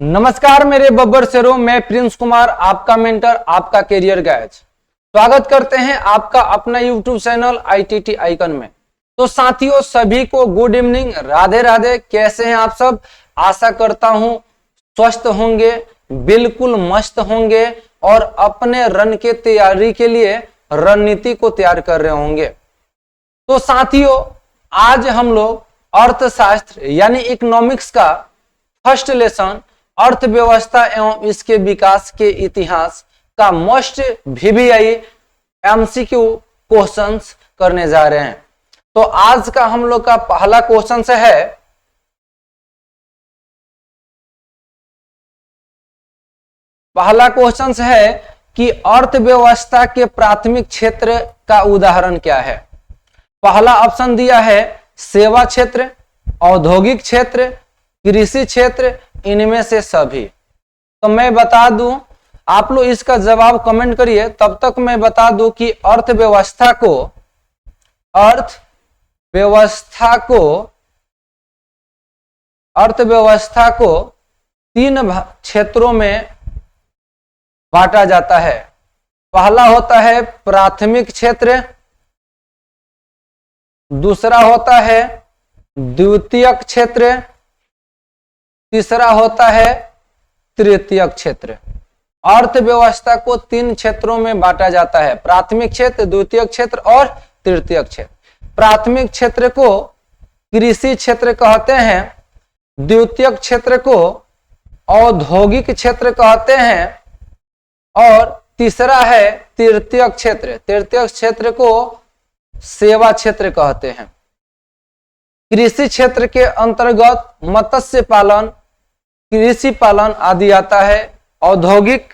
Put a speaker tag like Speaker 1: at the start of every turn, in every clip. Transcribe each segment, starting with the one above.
Speaker 1: नमस्कार मेरे बब्बर शेरों, मैं प्रिंस कुमार, आपका मेंटर, आपका करियर गाइड। स्वागत करते हैं आपका अपना यूट्यूब चैनल ITT आइकन में। तो साथियों, सभी को गुड इवनिंग, राधे राधे। कैसे हैं आप सब? आशा करता हूं स्वस्थ होंगे, बिल्कुल मस्त होंगे और अपने रन के तैयारी के लिए रणनीति को तैयार कर रहे होंगे। तो साथियों, आज हम लोग अर्थशास्त्र यानी इकोनॉमिक्स का फर्स्ट लेसन अर्थव्यवस्था एवं इसके विकास के इतिहास का मोस्ट VVI MCQ क्वेश्चंस करने जा रहे हैं। तो आज का हम लोग का पहला क्वेश्चन है कि अर्थव्यवस्था के प्राथमिक क्षेत्र का उदाहरण क्या है। पहला ऑप्शन दिया है सेवा क्षेत्र, औद्योगिक क्षेत्र, कृषि क्षेत्र, इनमें से सभी। तो मैं बता दूं, आप लोग इसका जवाब कमेंट करिए, तब तक मैं बता दूं कि अर्थव्यवस्था को 3 क्षेत्रों में बांटा जाता है। पहला होता है प्राथमिक क्षेत्र, दूसरा होता है द्वितीयक क्षेत्र, तीसरा होता है तृतीयक क्षेत्र। अर्थव्यवस्था को 3 क्षेत्रों में बांटा जाता है, प्राथमिक क्षेत्र, द्वितीयक क्षेत्र और तृतीयक क्षेत्र। प्राथमिक क्षेत्र को कृषि क्षेत्र कहते हैं, द्वितीयक क्षेत्र को औद्योगिक क्षेत्र कहते हैं और तीसरा है तृतीयक क्षेत्र। तृतीयक क्षेत्र को सेवा क्षेत्र कहते हैं। कृषि क्षेत्र के अंतर्गत मत्स्य पालन, कृषि पालन आदि आता है। औद्योगिक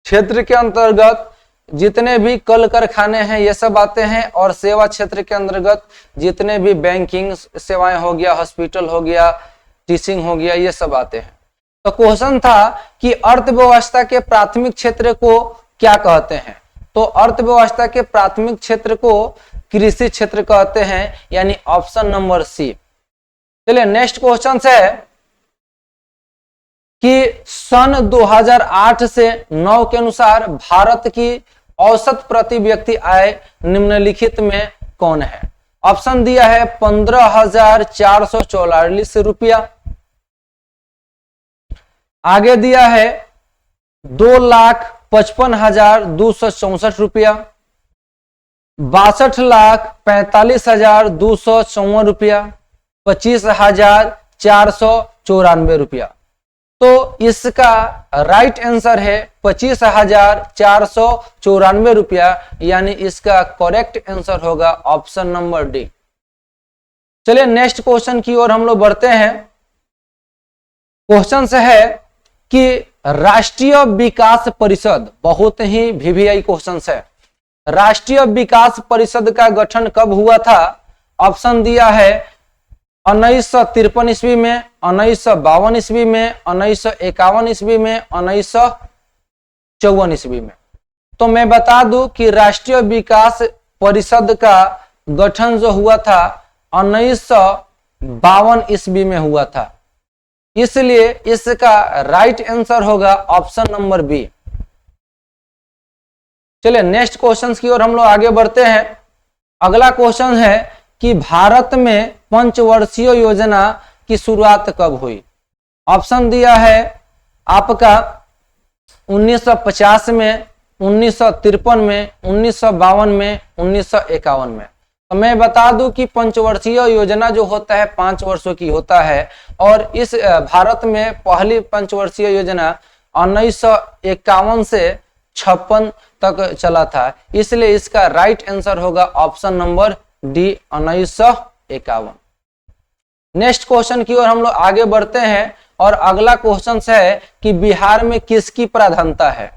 Speaker 1: क्षेत्र के अंतर्गत जितने भी कल कारखाने हैं ये सब आते हैं और सेवा क्षेत्र के अंतर्गत जितने भी बैंकिंग सेवाएं हो गया, हॉस्पिटल हो गया, टीचिंग हो गया, ये सब आते हैं। तो क्वेश्चन था कि अर्थव्यवस्था के प्राथमिक क्षेत्र को क्या कहते हैं। तो अर्थव्यवस्था के प्राथमिक क्षेत्र को कृषि क्षेत्र कहते हैं, यानी ऑप्शन नंबर सी। चलिए नेक्स्ट क्वेश्चन है कि सन 2008 से 9 के अनुसार भारत की औसत प्रति व्यक्ति आय निम्नलिखित में कौन है। ऑप्शन दिया है 15,444 रुपया, आगे दिया है 2,55,264 रुपया, 62,45,254 रुपया, 25,494 रुपया। तो इसका राइट आंसर है 25,494 रुपया, यानी इसका करेक्ट आंसर होगा ऑप्शन नंबर डी। चलिए नेक्स्ट क्वेश्चन की ओर हम लोग बढ़ते हैं। क्वेश्चन है कि राष्ट्रीय विकास परिषद, बहुत ही VVI क्वेश्चन है। राष्ट्रीय विकास परिषद का गठन कब हुआ था। ऑप्शन दिया है 1953 ईस्वी में, 1952 ईस्वी में, 1951 ईस्वी में, 1954 ईस्वी में। तो मैं बता दूं कि राष्ट्रीय विकास परिषद का गठन जो हुआ था 1952 ईस्वी में हुआ था, इसलिए इसका राइट आंसर होगा ऑप्शन नंबर बी। चलिए नेक्स्ट क्वेश्चन की ओर हम लोग आगे बढ़ते हैं। अगला क्वेश्चन है कि भारत में पंचवर्षीय योजना की शुरुआत कब हुई। ऑप्शन दिया है आपका 1950 में, 1953 में, 1952 में, 1951 में। तो मैं बता दूं कि पंचवर्षीय योजना जो होता है 5 वर्षों की होता है और इस भारत में पहली पंचवर्षीय योजना 1951 से 56 तक चला था, इसलिए इसका राइट आंसर होगा option number D 1951। Next question की ओर हम लोग आगे बढ़ते हैं और अगला क्वेश्चन है कि बिहार में किसकी प्राधान्यता है।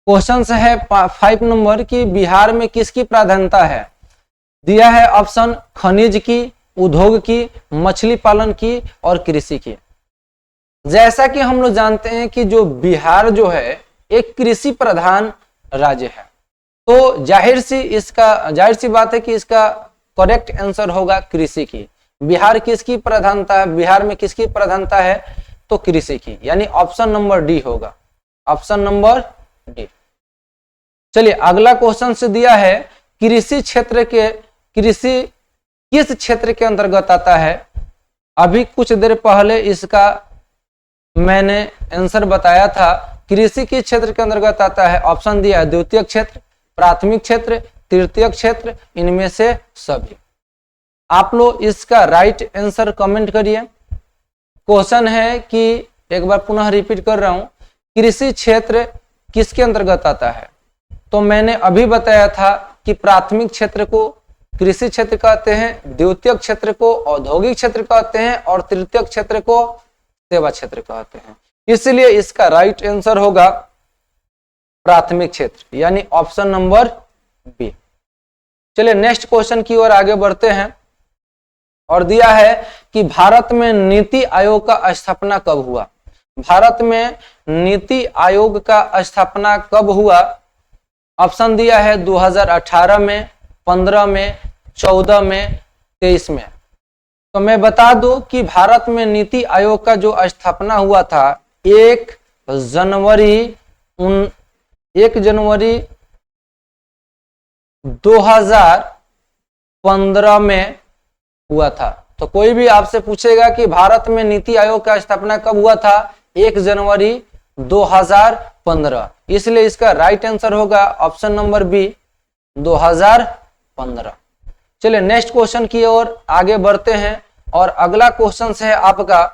Speaker 1: क्वेश्चन है 5 नंबर की बिहार में किसकी प्राधान्यता है। दिया है ऑप्शन खनिज की, उद्योग की, मछली पालन की और कृषि की। जैसा कि हम लोग जानते हैं कि जो बिहार जो है एक कृषि प्रधान राज्य है, तो जाहिर सी बात है कि इसका करेक्ट आंसर होगा कृषि की। बिहार किसकी प्रधानता है, बिहार में किसकी प्रधानता है, तो कृषि की, यानी ऑप्शन नंबर डी होगा, ऑप्शन नंबर डी। चलिए अगला क्वेश्चन से दिया है कृषि किस क्षेत्र के अंतर्गत आता है। अभी कुछ देर पहले इसका मैंने आंसर बताया था। कृषि किस क्षेत्र के अंतर्गत आता है, ऑप्शन दिया है द्वितीय क्षेत्र, प्राथमिक क्षेत्र, तृतीय क्षेत्र, इनमें से सभी। आप लोग इसका राइट आंसर कमेंट करिए। क्वेश्चन है कि एक बार पुनः रिपीट कर रहा हूं, कृषि क्षेत्र किसके अंतर्गत आता है। तो मैंने अभी बताया था कि प्राथमिक क्षेत्र को कृषि क्षेत्र कहते हैं, द्वितीय क्षेत्र को औद्योगिक क्षेत्र कहते हैं और तृतीय क्षेत्र को सेवा क्षेत्र कहते हैं। इसलिए इसका राइट आंसर होगा प्राथमिक क्षेत्र, यानी ऑप्शन नंबर बी। चलिए नेक्स्ट क्वेश्चन की ओर आगे बढ़ते हैं और दिया है कि भारत में नीति आयोग का स्थापना कब हुआ। भारत में नीति आयोग का स्थापना कब हुआ। ऑप्शन दिया है 2018 में, 15 में, 14 में, 23 में। तो मैं बता दूं कि भारत में नीति आयोग का जो स्थापना हुआ था 1 जनवरी 2015 में हुआ था। तो कोई भी आपसे पूछेगा कि भारत में नीति आयोग का स्थापना कब हुआ था, 1 जनवरी 2015। इसलिए इसका राइट आंसर होगा ऑप्शन नंबर बी, 2015। चलिए नेक्स्ट क्वेश्चन की ओर आगे बढ़ते हैं और अगला क्वेश्चन है आपका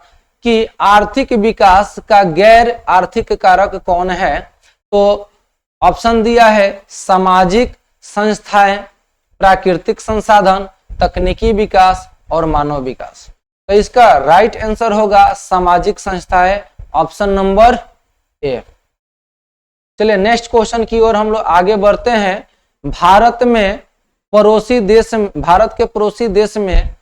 Speaker 1: कि आर्थिक विकास का गैर आर्थिक कारक कौन है। तो ऑप्शन दिया है सामाजिक संस्थाएं, प्राकृतिक संसाधन, तकनीकी विकास और मानव विकास। तो इसका राइट आंसर होगा सामाजिक संस्थाएं, ऑप्शन नंबर ए। चलिए नेक्स्ट क्वेश्चन की ओर हम लोग आगे बढ़ते हैं। भारत के पड़ोसी देश में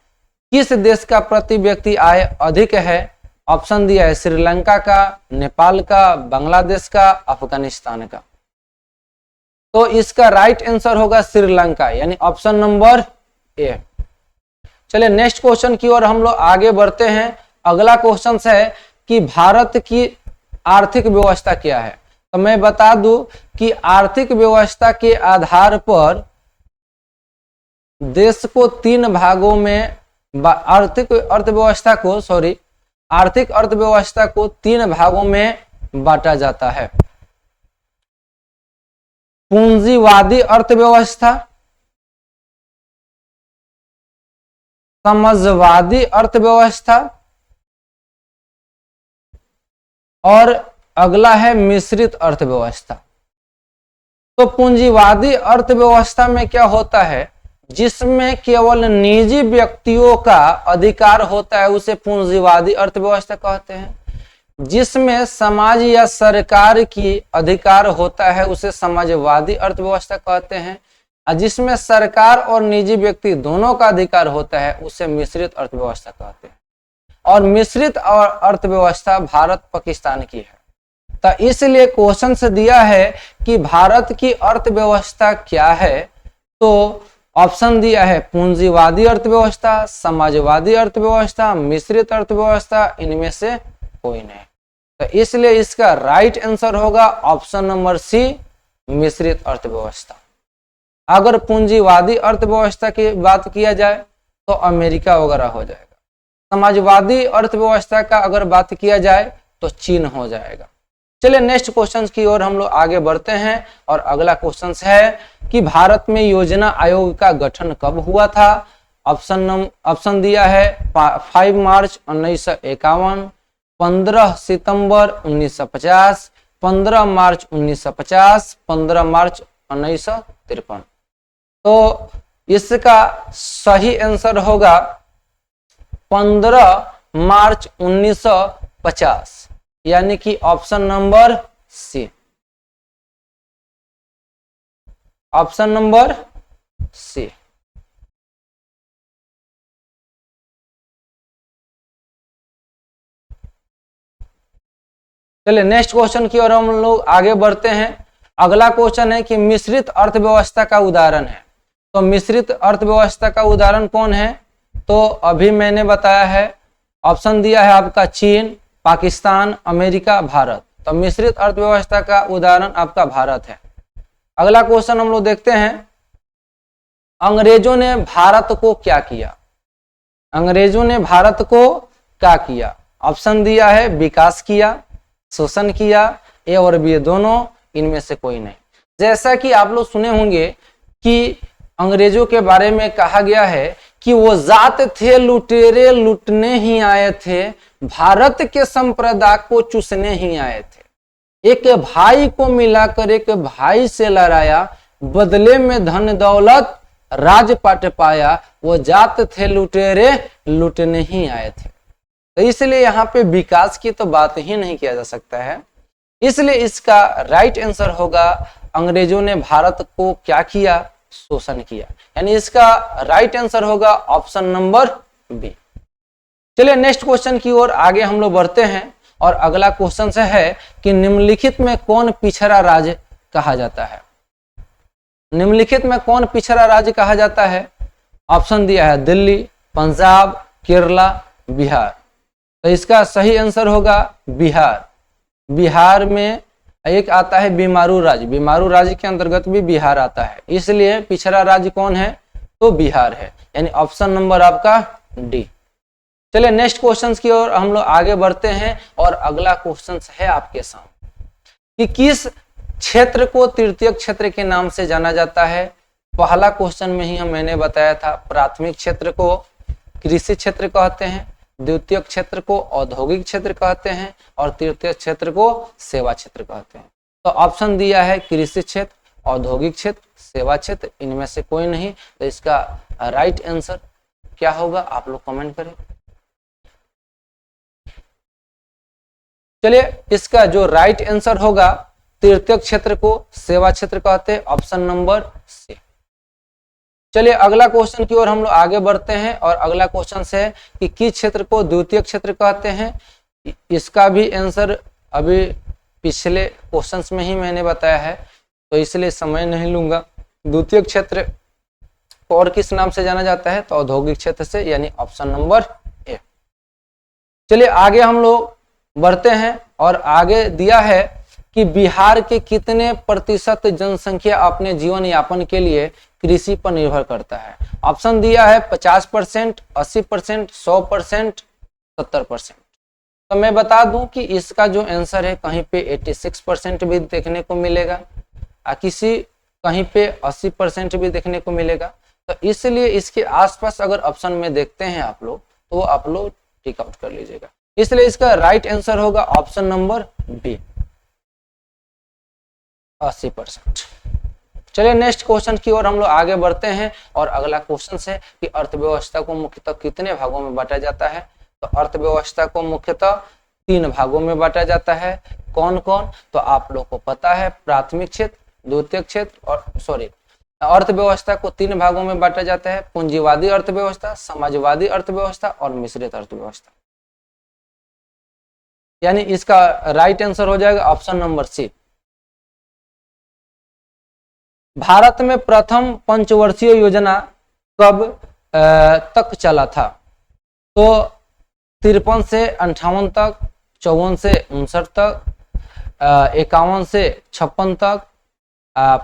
Speaker 1: किस देश का प्रति व्यक्ति आय अधिक है। ऑप्शन दिया है श्रीलंका का, नेपाल का, बांग्लादेश का, अफगानिस्तान का। तो इसका राइट आंसर होगा श्रीलंका, यानी ऑप्शन नंबर ए। चलिए नेक्स्ट क्वेश्चन की ओर हम लोग आगे बढ़ते हैं। अगला क्वेश्चन है कि भारत की आर्थिक व्यवस्था क्या है। तो मैं बता दूं कि आर्थिक व्यवस्था के आधार पर देश को 3 भागों में आर्थिक अर्थव्यवस्था को 3 भागों में बांटा जाता है। पूंजीवादी अर्थव्यवस्था, समझवादी अर्थव्यवस्था और अगला है मिश्रित अर्थव्यवस्था। तो पूंजीवादी अर्थव्यवस्था में क्या होता है, जिसमें केवल निजी व्यक्तियों का अधिकार होता है उसे पूंजीवादी अर्थव्यवस्था कहते हैं। जिसमें समाज या सरकार की अधिकार होता है उसे समाजवादी अर्थव्यवस्था कहते हैं। और जिसमें सरकार और निजी व्यक्ति दोनों का अधिकार होता है उसे मिश्रित अर्थव्यवस्था कहते हैं। और मिश्रित अर्थव्यवस्था भारत पाकिस्तान की है। तो इसलिए क्वेश्चन से दिया है कि भारत की अर्थव्यवस्था क्या है। तो ऑप्शन दिया है पूंजीवादी अर्थव्यवस्था, समाजवादी अर्थव्यवस्था, मिश्रित अर्थव्यवस्था, इनमें से कोई नहीं। तो इसलिए इसका राइट आंसर होगा ऑप्शन नंबर सी, मिश्रित अर्थव्यवस्था। अगर पूंजीवादी अर्थव्यवस्था की बात किया जाए तो अमेरिका वगैरह हो जाएगा। समाजवादी अर्थव्यवस्था का अगर बात किया जाए तो चीन हो जाएगा। चलिए नेक्स्ट क्वेश्चन की ओर हम लोग आगे बढ़ते हैं और अगला क्वेश्चन है कि भारत में योजना आयोग का गठन कब हुआ था। ऑप्शन दिया है 5 मार्च 1951, 15 सितंबर 1950, 15 मार्च 1950, 15 मार्च 1953। तो इसका सही आंसर होगा 15 मार्च 1950, यानी कि option number C, option number C. चलिए नेक्स्ट क्वेश्चन की ओर हम लोग आगे बढ़ते हैं। अगला क्वेश्चन है कि मिश्रित अर्थव्यवस्था का उदाहरण है। तो मिश्रित अर्थव्यवस्था का उदाहरण कौन है। तो अभी मैंने बताया है, ऑप्शन दिया है आपका चीन, पाकिस्तान, अमेरिका, भारत। तो मिश्रित अर्थव्यवस्था का उदाहरण आपका भारत है। अगला क्वेश्चन हम लोग देखते हैं, अंग्रेजों ने भारत को क्या किया? अंग्रेजों ने भारत को क्या किया? ऑप्शन दिया है, विकास किया, शोषण किया, ए और बी दोनों, इनमें से कोई नहीं। जैसा कि आप लोग सुने होंगे कि अंग्रेजों के बारे में कहा गया है कि वो जात थे लुटेरे, लुटने ही आए थे, भारत के संप्रदाय को चूसने ही आए थे। एक भाई को मिलाकर एक भाई से लड़ाया, बदले में धन दौलत राजपाट पाया, वो जात थे लुटेरे, लुटने ही आए थे। तो इसलिए यहाँ पे विकास की तो बात ही नहीं किया जा सकता है। इसलिए इसका राइट आंसर होगा, अंग्रेजों ने भारत को क्या किया? शोषण किया। यानी इसका राइट आंसर होगा ऑप्शन नंबर बी। चलिए नेक्स्ट क्वेश्चन की ओर आगे हम लोग बढ़ते हैं, और अगला क्वेश्चन से है कि निम्नलिखित में कौन पिछड़ा राज्य कहा जाता है? निम्नलिखित में कौन पिछड़ा राज्य कहा जाता है? ऑप्शन दिया है दिल्ली, पंजाब, केरला, बिहार। तो इसका सही आंसर होगा बिहार। बिहार में एक आता है बीमारू राज्य, बीमारू राज्य के अंतर्गत भी बिहार आता है, इसलिए पिछड़ा राज्य कौन है? तो बिहार है। यानी ऑप्शन नंबर आपका डी। चलिए नेक्स्ट क्वेश्चन की ओर हम लोग आगे बढ़ते हैं, और अगला क्वेश्चन है आपके सामने कि किस क्षेत्र को तृतीयक क्षेत्र के नाम से जाना जाता है? पहला क्वेश्चन में ही मैंने बताया था, प्राथमिक क्षेत्र को कृषि क्षेत्र कहते हैं, द्वितीय क्षेत्र को औद्योगिक क्षेत्र कहते हैं, और तृतीय क्षेत्र को सेवा क्षेत्र कहते हैं। तो ऑप्शन दिया है कृषि क्षेत्र, औद्योगिक क्षेत्र, सेवा क्षेत्र, इनमें से कोई नहीं। तो इसका राइट आंसर क्या होगा आप लोग कमेंट करें। चलिए इसका जो राइट आंसर होगा, तृतीय क्षेत्र को सेवा क्षेत्र कहते हैं, ऑप्शन नंबर सी। चलिए अगला क्वेश्चन की ओर हम लोग आगे बढ़ते हैं, और अगला क्वेश्चन से है कि किस क्षेत्र को द्वितीय क्षेत्र कहते हैं? इसका भी आंसर अभी पिछले क्वेश्चंस में ही मैंने बताया है, तो इसलिए समय नहीं लूंगा। द्वितीय क्षेत्र को और किस नाम से जाना जाता है? तो औद्योगिक क्षेत्र से, यानी ऑप्शन नंबर ए। चलिए आगे हम लोग बढ़ते हैं, और आगे दिया है कि बिहार के कितने प्रतिशत जनसंख्या अपने जीवन यापन के लिए कृषि पर निर्भर करता है? ऑप्शन दिया है 50%, 80%, 100%, 70%। तो मैं बता दूं कि इसका जो आंसर है, कहीं पे 86% भी देखने को मिलेगा, किसी कहीं पे 80% भी देखने को मिलेगा। तो इसलिए इसके आसपास अगर ऑप्शन में देखते हैं आप लोग, तो वो आप लोग टिक आउट कर लीजिएगा। इसलिए इसका राइट आंसर होगा ऑप्शन नंबर बी, 80%। चलिए नेक्स्ट क्वेश्चन की ओर हम लोग आगे बढ़ते हैं, और अगला क्वेश्चन है कि अर्थव्यवस्था को मुख्यतः कितने भागों में बांटा जाता है? तो अर्थव्यवस्था को मुख्यतः 3 भागों में बांटा जाता है। कौन कौन? तो आप लोग को पता है, प्राथमिक क्षेत्र, द्वितीय क्षेत्र, और अर्थव्यवस्था को 3 भागों में बांटा जाता है, पूंजीवादी अर्थव्यवस्था, समाजवादी अर्थव्यवस्था और मिश्रित अर्थव्यवस्था। यानी इसका राइट आंसर हो जाएगा ऑप्शन नंबर सी। भारत में प्रथम पंचवर्षीय योजना कब तक चला था? तो 53 से 58 तक, 54 से 59 तक, 51 से 56 तक,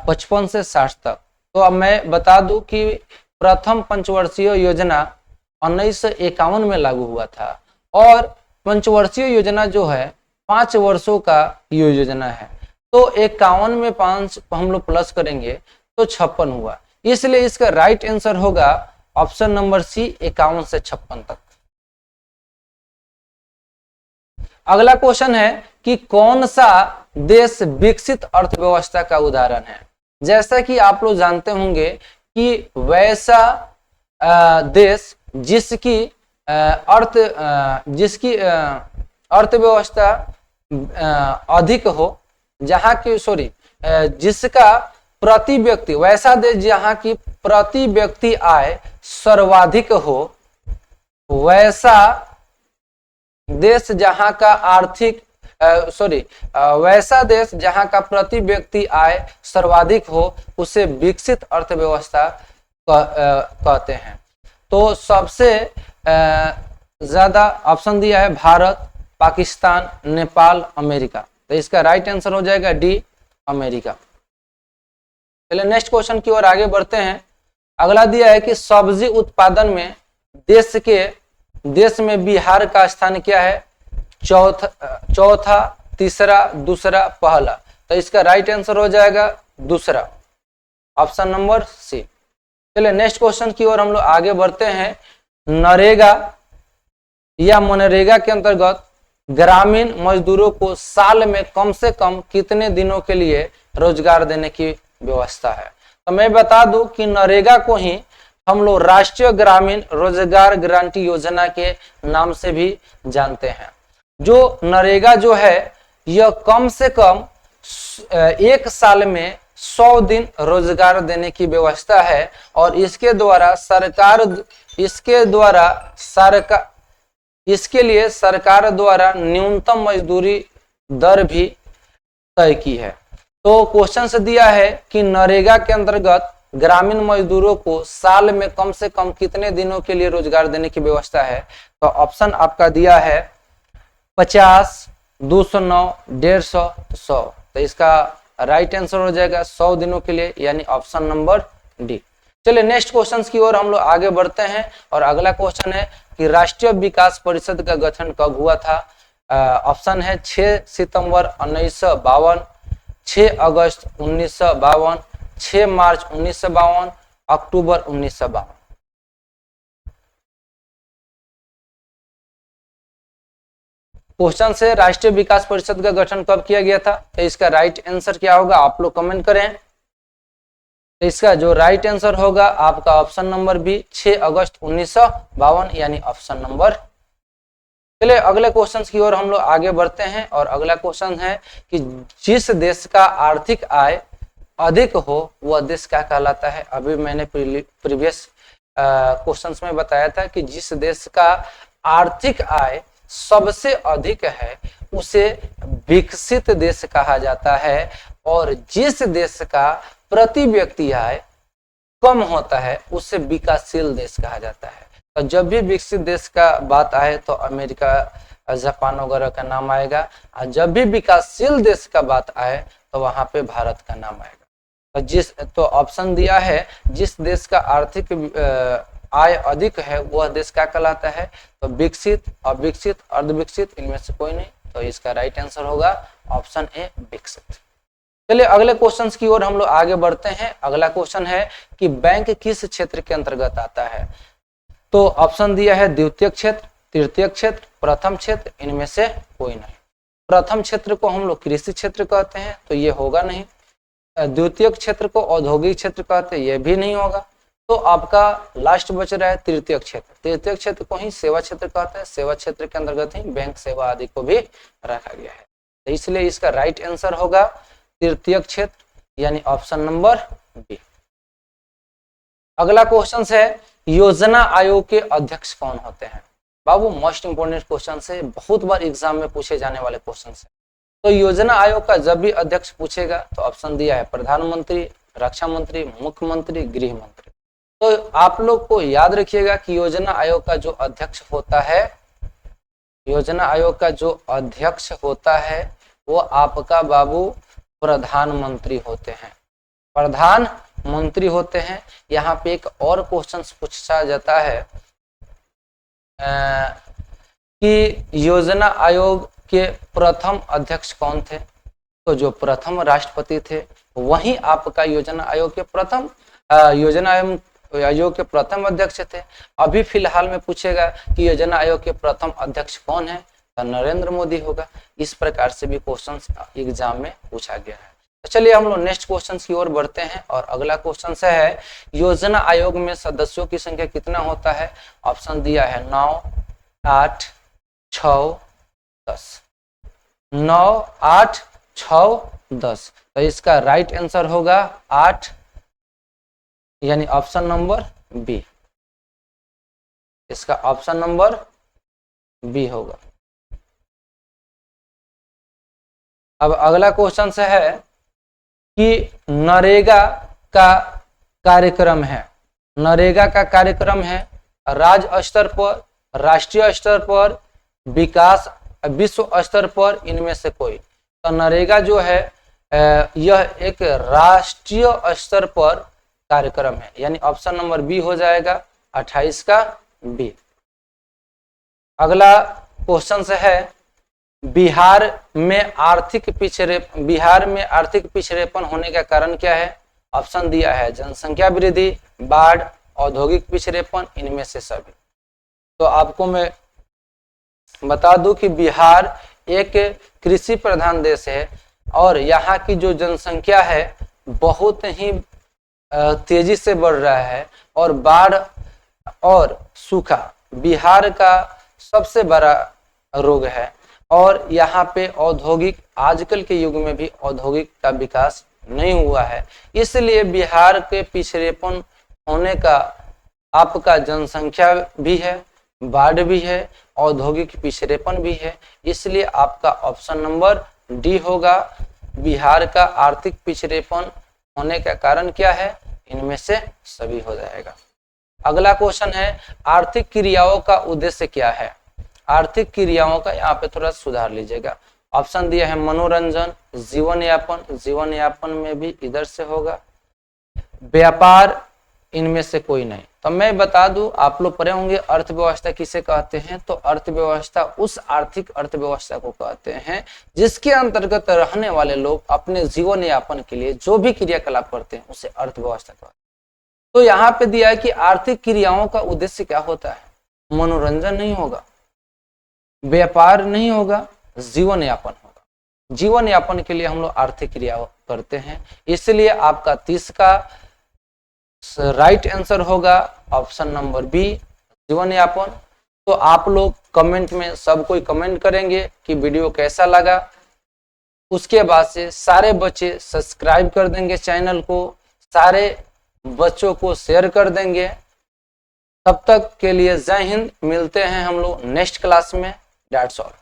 Speaker 1: 55 से 60 तक। तो अब मैं बता दूं कि प्रथम पंचवर्षीय योजना 1951 में लागू हुआ था, और पंचवर्षीय योजना जो है 5 वर्षों का योजना है। तो 51 में 5 हम लोग प्लस करेंगे तो 56 हुआ, इसलिए इसका राइट आंसर होगा ऑप्शन नंबर सी, 51 से 56 तक। अगला क्वेश्चन है कि कौन सा देश विकसित अर्थव्यवस्था का उदाहरण है? जैसा कि आप लोग जानते होंगे कि वैसा देश जिसकी अर्थव्यवस्था अधिक हो, जहां की जिसका प्रति व्यक्ति, वैसा देश जहां की प्रति व्यक्ति आय सर्वाधिक हो, वैसा देश जहां का वैसा देश जहां का प्रति व्यक्ति आय सर्वाधिक हो, उसे विकसित अर्थव्यवस्था कहते हैं। तो सबसे ज्यादा ऑप्शन दिया है भारत, पाकिस्तान, नेपाल, अमेरिका। तो इसका राइट आंसर हो जाएगा डी, अमेरिका। चलिए नेक्स्ट क्वेश्चन की ओर आगे बढ़ते हैं। अगला दिया है कि सब्जी उत्पादन में देश में बिहार का स्थान क्या है? चौथा, तीसरा, दूसरा, पहला। तो इसका राइट आंसर हो जाएगा दूसरा, ऑप्शन नंबर सी। चलिए नेक्स्ट क्वेश्चन की ओर हम लोग आगे बढ़ते हैं। नरेगा या मनरेगा के अंतर्गत ग्रामीण मजदूरों को साल में कम से कम कितने दिनों के लिए रोजगार देने की व्यवस्था है? तो मैं बता दूं कि नरेगा को ही हम लोग राष्ट्रीय ग्रामीण रोजगार गारंटी योजना के नाम से भी जानते हैं। जो नरेगा जो है यह कम से कम एक साल में 100 दिन रोजगार देने की व्यवस्था है और इसके लिए सरकार द्वारा न्यूनतम मजदूरी दर भी तय की है। तो क्वेश्चन से दिया है कि नरेगा के अंतर्गत ग्रामीण मजदूरों को साल में कम से कम कितने दिनों के लिए रोजगार देने की व्यवस्था है? तो ऑप्शन आपका दिया है 50, 209, 150, 100। तो इसका राइट आंसर हो जाएगा 100 दिनों के लिए, यानी ऑप्शन नंबर डी। चलिए नेक्स्ट क्वेश्चन की ओर हम लोग आगे बढ़ते हैं और अगला क्वेश्चन है कि राष्ट्रीय विकास परिषद का गठन कब हुआ था? ऑप्शन है 6 सितंबर 1952, 6 अगस्त 1952, 6 मार्च 1952, अक्टूबर 1952। क्वेश्चन से राष्ट्रीय विकास परिषद का गठन कब किया गया था? तो इसका राइट आंसर क्या होगा आप लोग कमेंट करें। तो इसका जो राइट आंसर होगा आपका ऑप्शन नंबर बी, 6 अगस्त 1952, यानी ऑप्शन नंबर। चलिए अगले क्वेश्चन की ओर हम लोग आगे बढ़ते हैं और अगला क्वेश्चन है कि जिस देश का आर्थिक आय अधिक हो वह देश क्या कहलाता है? अभी मैंने प्रीवियस क्वेश्चंस में बताया था कि जिस देश का आर्थिक आय सबसे अधिक है उसे विकसित देश कहा जाता है और जिस देश का प्रति व्यक्ति आय कम होता है उसे विकासशील देश कहा जाता है। तो जब भी विकसित देश का बात आए तो अमेरिका, जापान वगैरह का नाम आएगा और जब भी विकासशील देश का बात आए तो वहां पे भारत का नाम आएगा। तो ऑप्शन दिया है जिस देश का आर्थिक आय अधिक है वह देश क्या कहलाता है? तो विकसित, अविकसित, अर्धविकसित, इनमें से कोई नहीं। तो इसका राइट आंसर होगा ऑप्शन ए, विकसित। चलिए अगले क्वेश्चन की ओर हम लोग आगे बढ़ते हैं। अगला क्वेश्चन है कि बैंक किस क्षेत्र के अंतर्गत आता है? तो ऑप्शन दिया है द्वितीय क्षेत्र, तृतीय क्षेत्र, प्रथम क्षेत्र, इनमें से कोई नहीं। प्रथम क्षेत्र को हम लोग कृषि क्षेत्र कहते हैं तो ये होगा नहीं। द्वितीय क्षेत्र को औद्योगिक क्षेत्र कहते हैं, ये भी नहीं होगा। तो आपका लास्ट बच रहा है तृतीय क्षेत्र। तृतीय क्षेत्र को ही सेवा क्षेत्र कहते हैं, सेवा क्षेत्र के अंतर्गत ही बैंक सेवा आदि को भी रखा गया है। तो इसलिए इसका राइट आंसर होगा तृतीय क्षेत्र, यानी ऑप्शन नंबर बी। अगला क्वेश्चन है योजना आयोग के अध्यक्ष कौन होते हैं? बाबू मोस्ट इंपोर्टेंट क्वेश्चन है, बहुत बार एग्जाम में पूछे जाने वाले क्वेश्चन है। तो योजना आयोग का जब भी अध्यक्ष पूछेगा तो ऑप्शन दिया है प्रधानमंत्री, रक्षा मंत्री, मुख्यमंत्री, गृह मंत्री। तो आप लोग को याद रखिएगा कि योजना आयोग का जो अध्यक्ष होता है, योजना आयोग का जो अध्यक्ष होता है वो आपका बाबू प्रधानमंत्री होते हैं, प्रधानमंत्री होते हैं। यहाँ पे एक और क्वेश्चन पूछा जाता है कि योजना आयोग के प्रथम अध्यक्ष कौन थे? तो जो प्रथम राष्ट्रपति थे वही आपका योजना आयोग के प्रथम आयोग के प्रथम अध्यक्ष थे। अभी फिलहाल में पूछेगा कि योजना आयोग के प्रथम अध्यक्ष कौन है? तो नरेंद्र मोदी होगा। इस प्रकार से भी क्वेश्चन एग्जाम में पूछा गया है। तो चलिए हम लोग नेक्स्ट क्वेश्चन की ओर बढ़ते हैं और अगला क्वेश्चन से है योजना आयोग में सदस्यों की संख्या कितना होता है? ऑप्शन दिया है 9, 8, 6, 10। 9, 8, 6, 10। तो इसका राइट आंसर होगा 8, यानी ऑप्शन नंबर बी। इसका ऑप्शन नंबर बी होगा। अब अगला क्वेश्चन से है कि नरेगा का कार्यक्रम है, नरेगा का कार्यक्रम है राज्य स्तर पर, राष्ट्रीय स्तर पर, विकास विश्व स्तर पर इनमें से कोई। तो नरेगा जो है यह एक राष्ट्रीय स्तर पर कार्यक्रम है, यानी ऑप्शन नंबर बी हो जाएगा 28 का बी। अगला क्वेश्चन से है बिहार में आर्थिक पिछड़ेपन होने का कारण क्या है। ऑप्शन दिया है जनसंख्या वृद्धि, बाढ़, औद्योगिक पिछड़ेपन, इनमें से सभी। तो आपको मैं बता दूं कि बिहार एक कृषि प्रधान देश है और यहाँ की जो जनसंख्या है बहुत ही तेजी से बढ़ रहा है और बाढ़ और सूखा बिहार का सबसे बड़ा रोग है और यहाँ पे औद्योगिक आजकल के युग में भी औद्योगिक का विकास नहीं हुआ है, इसलिए बिहार के पिछड़ेपन होने का आपका जनसंख्या भी है, बाढ़ भी है, औद्योगिक पिछड़ेपन भी है, इसलिए आपका ऑप्शन नंबर डी होगा। बिहार का आर्थिक पिछड़ेपन होने का कारण क्या है, इनमें से सभी हो जाएगा। अगला क्वेश्चन है आर्थिक क्रियाओं का उद्देश्य क्या है। आर्थिक क्रियाओं का यहाँ पे थोड़ा सुधार लीजिएगा। ऑप्शन दिया है मनोरंजन, जीवन यापन, जीवन यापन में भी इधर से होगा, व्यापार, इनमें से कोई नहीं। तो मैं बता दूं, आप लोग पढ़े होंगे अर्थव्यवस्था किसे कहते हैं, तो अर्थव्यवस्था उस आर्थिक अर्थव्यवस्था को कहते हैं जिसके अंतर्गत रहने वाले लोग अपने जीवन यापन के लिए जो भी क्रियाकलाप करते हैं उसे अर्थव्यवस्था कहते हैं। तो यहाँ पे दिया है कि आर्थिक क्रियाओं का उद्देश्य क्या होता है, मनोरंजन नहीं होगा, व्यापार नहीं होगा, जीवन यापन होगा। जीवन यापन के लिए हम लोग आर्थिक क्रिया करते हैं, इसलिए आपका 30 का राइट आंसर होगा ऑप्शन नंबर बी, जीवन यापन। तो आप लोग कमेंट में सब कोई कमेंट करेंगे कि वीडियो कैसा लगा, उसके बाद से सारे बच्चे सब्सक्राइब कर देंगे चैनल को, सारे बच्चों को शेयर कर देंगे। तब तक के लिए जय हिंद, मिलते हैं हम लोग नेक्स्ट क्लास में। That's all.